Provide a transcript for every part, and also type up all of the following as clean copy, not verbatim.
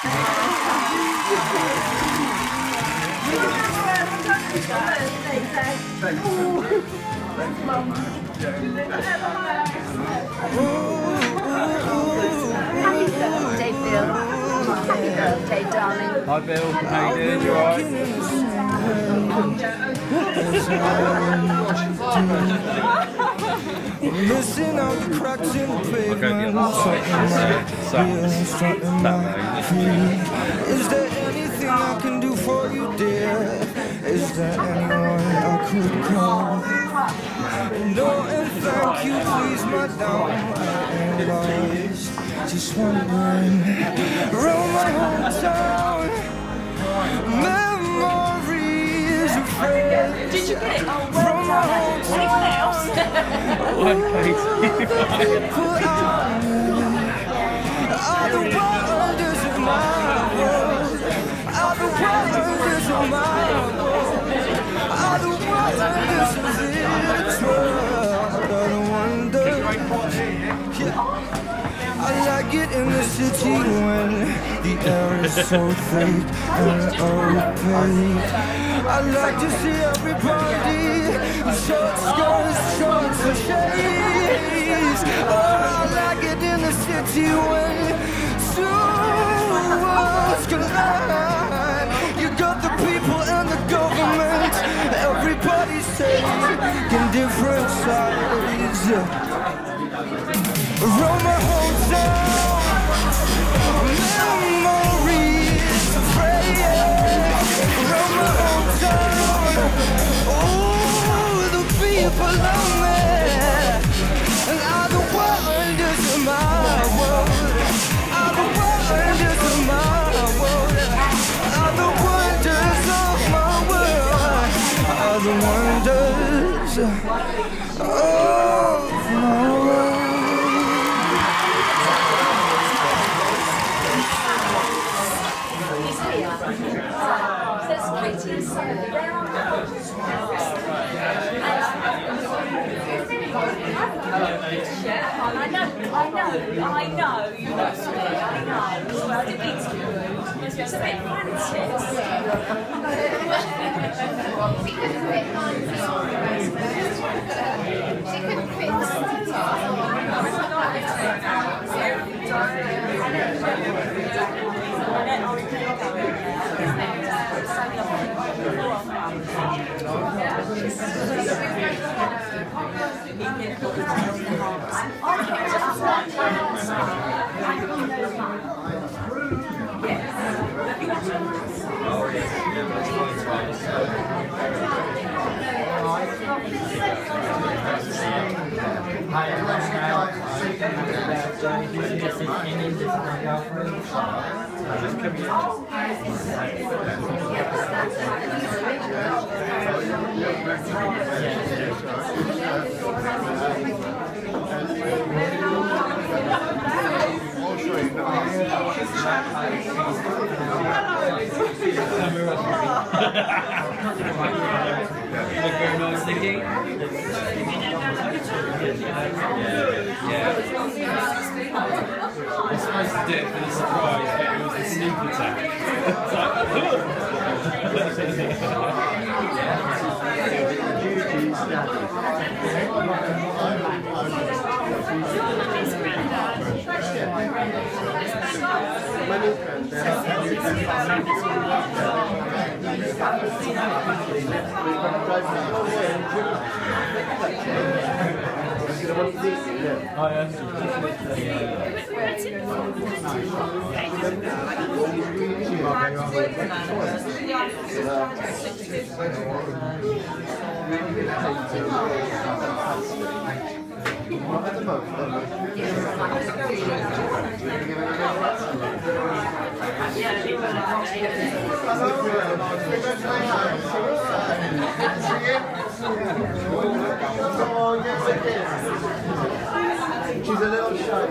birthday, Bill. Happy birthday, darling. Hi, Bill. How you doing? You alright? Missing out the cracks in the pavement. Is there anything I can do for you, dear? Is there anyone I could call? No and thank you, please, madam. I'm lost, just wondering. Round my hometown, memories of friends. Did you get it? Oh, From my anyone else? Are the wonders of my world. Are the wonders of my world. Are the wonders of this world. Are the wonders. I like it in the city when the air is so thick and opaque. I like to see everybody in short skirts, shorts and shades. Oh, I like it in the city when two worlds collide. You got the people and the government, everybody's taking different sides. Around my hometown, memories fraying. Around my hometown, oh, the people love me. And are the wonders of my world. Are the wonders of my world. Are the wonders of my world. Are the wonders of my world. I know, you must be, I know. Well, I didn't mean to be rude. It's a bit Francis. She couldn't fit mine. She couldn't fit Look very nice, Nicky. Yeah. I was supposed to do it for the surprise, but it was the sneak attack. She's a little shy.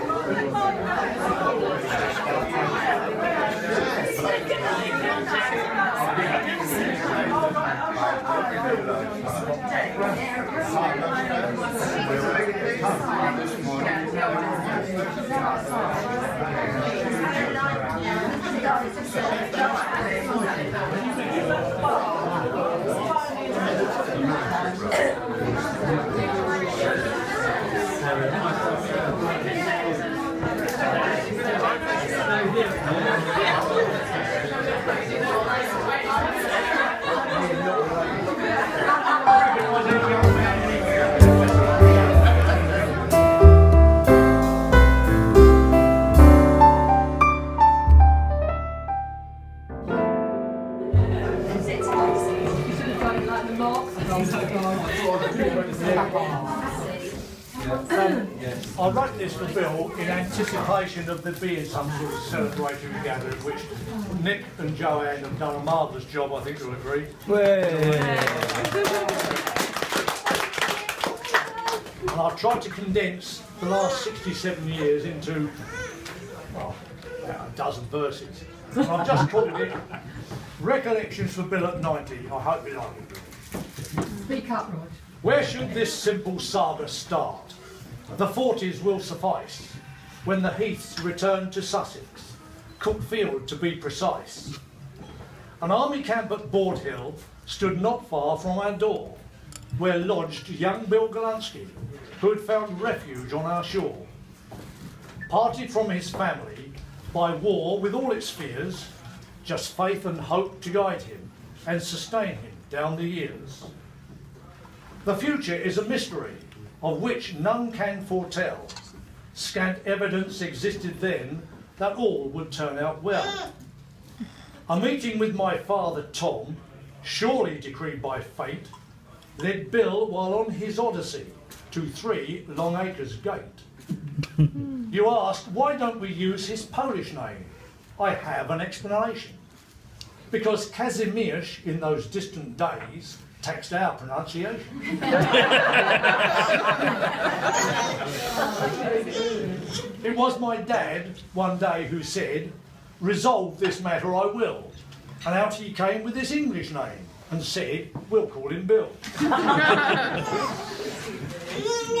I wrote this for Bill in anticipation of there being some sort of celebratory gathering, which Nick and Joanne have done a marvellous job, I think you'll agree. And I've tried to condense the last 67 years into, well, about a dozen verses. And I've just called it Recollections for Bill at 90. I hope you like it. Speak up, Rog. Where should this simple saga start? The 40s will suffice, when the Heaths returned to Sussex, Cookfield to be precise. An army camp at Borde Hill stood not far from our door, where lodged young Bill Golansky, who had found refuge on our shore. Parted from his family by war with all its fears, just faith and hope to guide him and sustain him down the years. The future is a mystery, of which none can foretell. Scant evidence existed then that all would turn out well. A meeting with my father Tom, surely decreed by fate, led Bill while on his odyssey to 3 Long Acres Gate. You ask, why don't we use his Polish name? I have an explanation. Because Kazimierz in those distant days taxed our pronunciation. It was my dad one day who said, resolve this matter I will. And out he came with his English name and said, we'll call him Bill.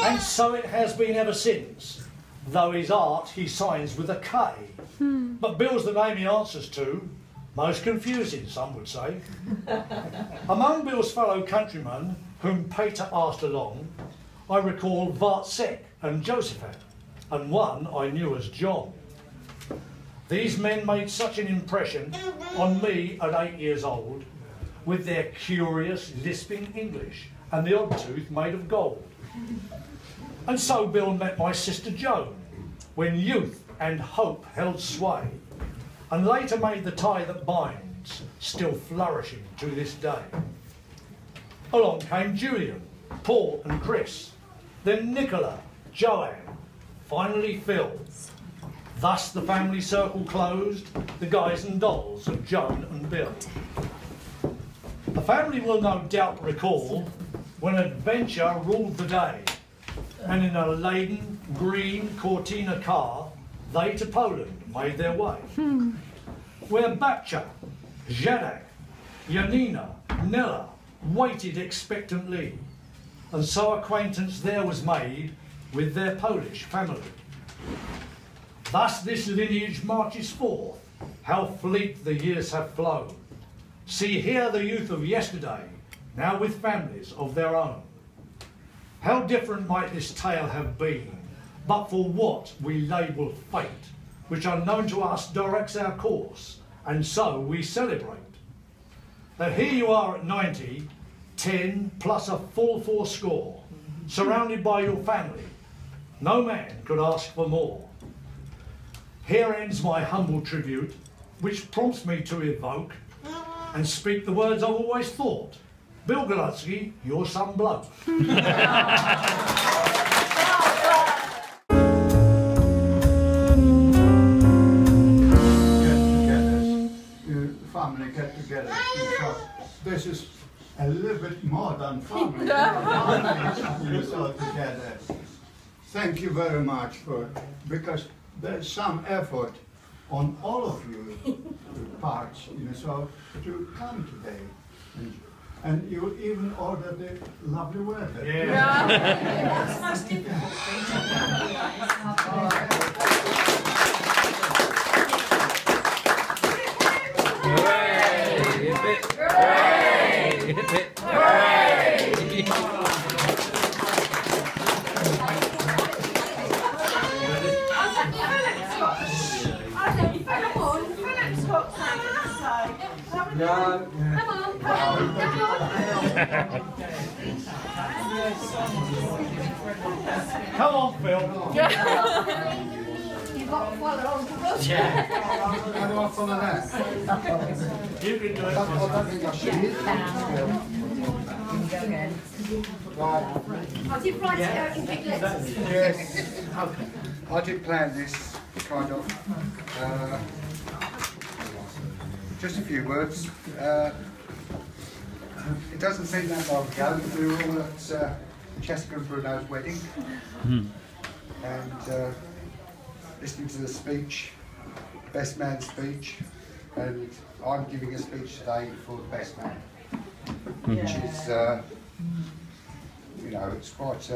And so it has been ever since, though his art he signs with a K. But Bill's the name he answers to. Most confusing, some would say. Among Bill's fellow countrymen, whom Peter asked along, I recall Vartsek and Josephat, and one I knew as John. These men made such an impression on me at 8 years old, with their curious, lisping English and the odd tooth made of gold. And so Bill met my sister Joan, when youth and hope held sway, and later made the tie that binds, still flourishing to this day. Along came Julian, Paul and Chris, then Nicola, Joanne, finally Phil. Thus the family circle closed, the guys and dolls of Joan and Bill. The family will no doubt recall when adventure ruled the day, and in a laden, green Cortina car, they to Poland made their way. Where Babcia, Jadak, Janina, Nella waited expectantly, and so acquaintance there was made with their Polish family. Thus this lineage marches forth, how fleet the years have flown. See here the youth of yesterday, now with families of their own. How different might this tale have been, but for what we label fate, which unknown to us directs our course, and so we celebrate. That here you are at 90, 10 plus a full 4score, surrounded by your family. No man could ask for more. Here ends my humble tribute, which prompts me to evoke and speak the words I've always thought. Bill Golansky, you're some bloke. Family get together because this is a little bit more than family. So together. Thank you very much because there's some effort on all of you parts, so to come today. And you even ordered the lovely weather. Yeah. That's the most difficult thing. Philip's got something to say. Come on, Phil. You've got to follow on to Roger. How do I follow that? You can do it. I don't think I should. Right. I did write it out in big letters. Yes. I did plan this, kind of. Just a few words. It doesn't seem that long ago that we were all at Jessica and Bruno's wedding. And listening to the speech, best man speech, and I'm giving a speech today for the best man, which is, you know, it's quite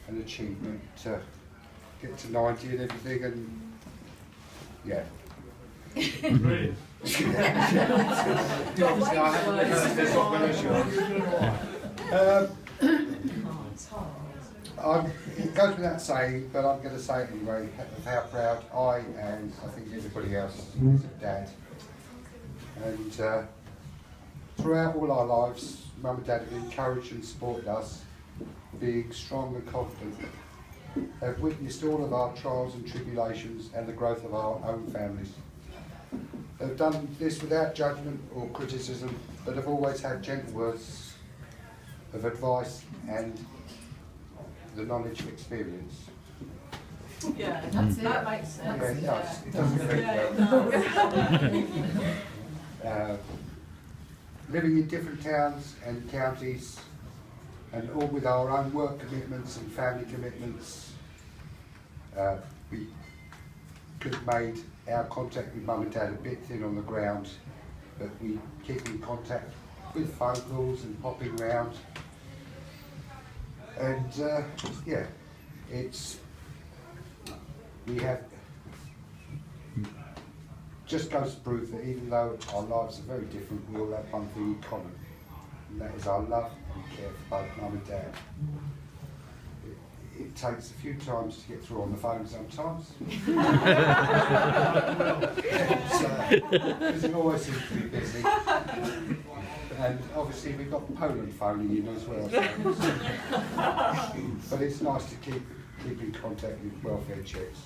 an achievement to get to 90 and everything, and yeah. Brilliant. It goes without saying, but I'm going to say it anyway, of how proud I and I think everybody else is of Dad. And throughout all our lives, Mum and Dad have encouraged and supported us, being strong and confident. They've witnessed all of our trials and tribulations and the growth of our own families. They've done this without judgment or criticism, but have always had gentle words of advice and the knowledge of experience. Yeah, That's it. that makes sense. Yeah, it does. It doesn't very well. Living in different towns and counties, and all with our own work commitments and family commitments, we could have made our contact with Mum and Dad a bit thin on the ground, but we keep in contact with phone calls and popping round. And yeah, we have, just goes to prove that even though our lives are very different, we all have one thing in common, and that is our love and care for both Mum and Dad. It takes a few times to get through on the phone sometimes. Because it always seems to be busy. And obviously we've got Poland phoning in as well. But it's nice to keep in contact with welfare checks.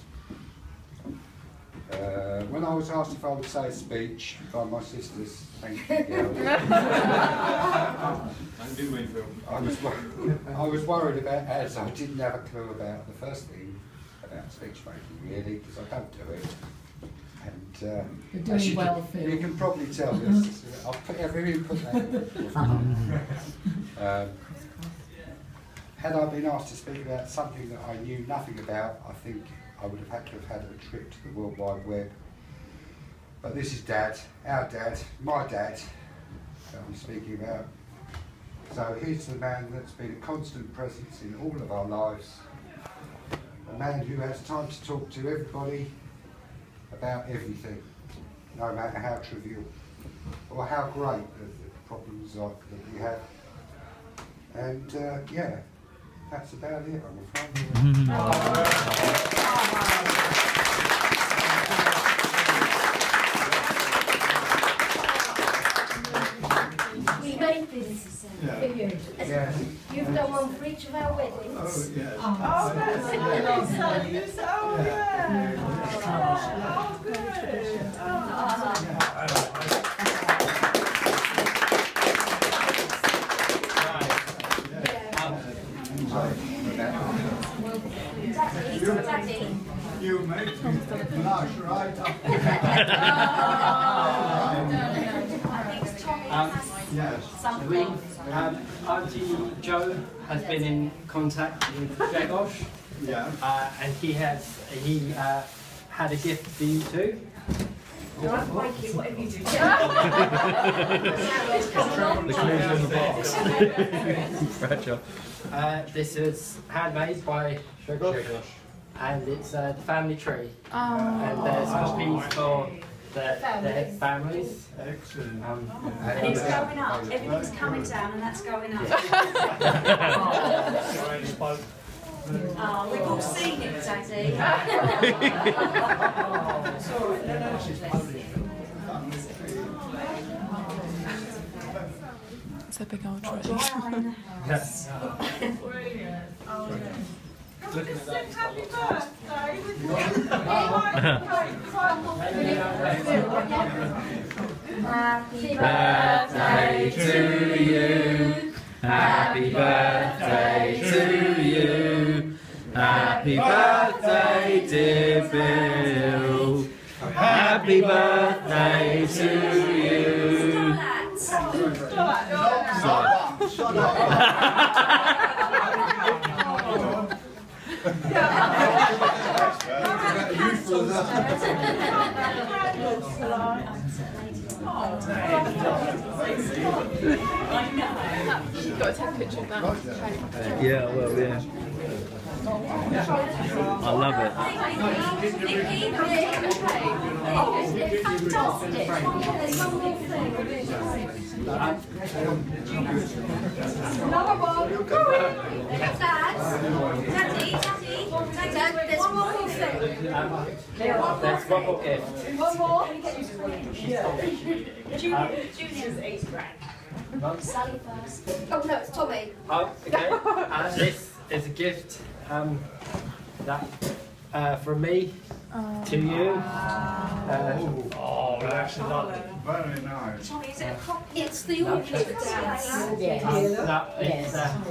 When I was asked if I would say a speech by my sisters, thank you, girls. I was worried about, as I didn't have a clue about the first thing about speech making, really, because I don't do it. And You're doing well, Phil. you can probably tell this. I'll put every input there. Had I been asked to speak about something that I knew nothing about, I think I would have had to have had a trip to the World Wide Web. But this is Dad, our dad, my dad, that I'm speaking about. So here's the man that's been a constant presence in all of our lives. A man who has time to talk to everybody about everything, no matter how trivial or how great the problems are that we have. And yeah, that's about it, I'm afraid. We made this for you. Yeah. You've done one for each of our weddings. Oh, yes. Oh, that's really nice. Oh, yeah. Oh, good. Daddy. You make me blush right up. Yes. Auntie Joe has been in contact with Gregos, and he had a gift for you too. Don't break it, whatever you do. This is handmade by Gregos, and it's the family tree. And there's copies for their families. Excellent. And it's going up. Everything's coming down and that's going up. Oh, we've all seen it, Daddy. It's a big old tree. Yes. Happy birthday with you. Happy Birthday to you. Happy birthday to you. Happy birthday, dear Bill. Happy birthday to you. You've got to take a picture of that. Yeah, well, yeah. I love it. Fantastic. There's one more thing. Another one. Dad, there's one more thing. There's one more gift. One more. Junior's 8 grand. Sally first. Oh no, it's Tommy. Oh, okay. And this is a gift that from me to you. Oh, that's lovely. Very nice. Tommy, is it a copy? It's the orchid, Dad. That is, yeah.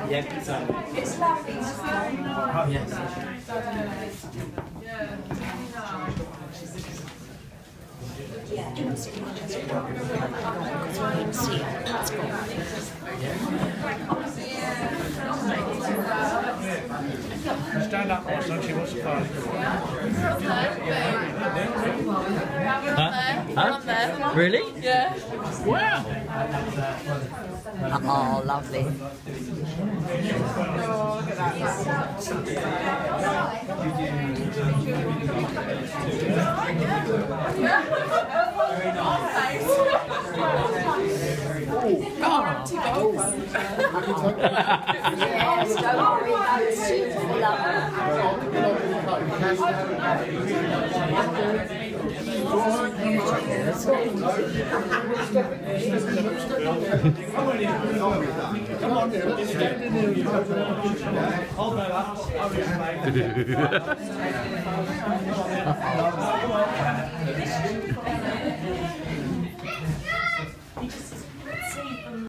Yeah, so. It's lovely. Oh, yes. Stand up, my son, she wants to party. Huh? Really? Yeah. Wow. Oh, lovely. Yes, don't worry, those students will love Come on, stand in there. Hold that up.